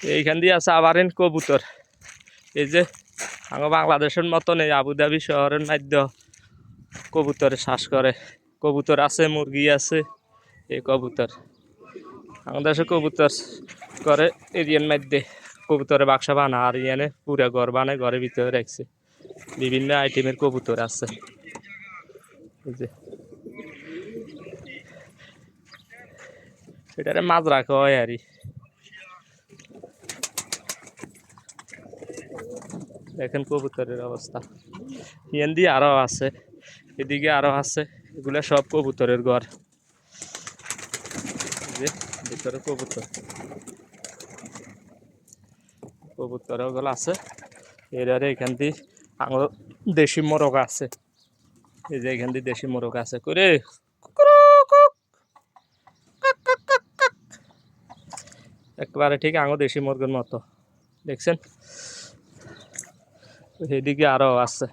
এইখান দিয়ে আছে আবার কবুতর। এই যে আমার বাংলাদেশের মতন এই আবুধাবি শহরের মধ্যে কবুতরে শ্বাস করে। কবুতর আছে, মুরগি আছে। এই কবুতর আমাদের দেশে কবুতর করে এরিয়ার মধ্যে কবুতরে বাক্সা বানা আর ইয়ানে পুরা ঘর বানায়, ঘরের ভিতরে রাখছে। বিভিন্ন আইটেমের কবুতর আছে। এটারে মাজরা কয় আর দেখেন কবুতরের অবস্থা। ইয়ান দিয়ে আরো আছে, এদিকে আরো আছে। এগুলা সব কবুতরের ঘর। ভিতরে কবুতর কবুতর ওগুলো আছে। এরারে এখান দিয়ে আমার দেশি মোরগ আছে। এই যে এখান দিয়ে দেশি মোরগ আছে করে একবারে ঠিক আঙো দেশি মুরগের মতো দেখছেন। এদিকে আরো আছে।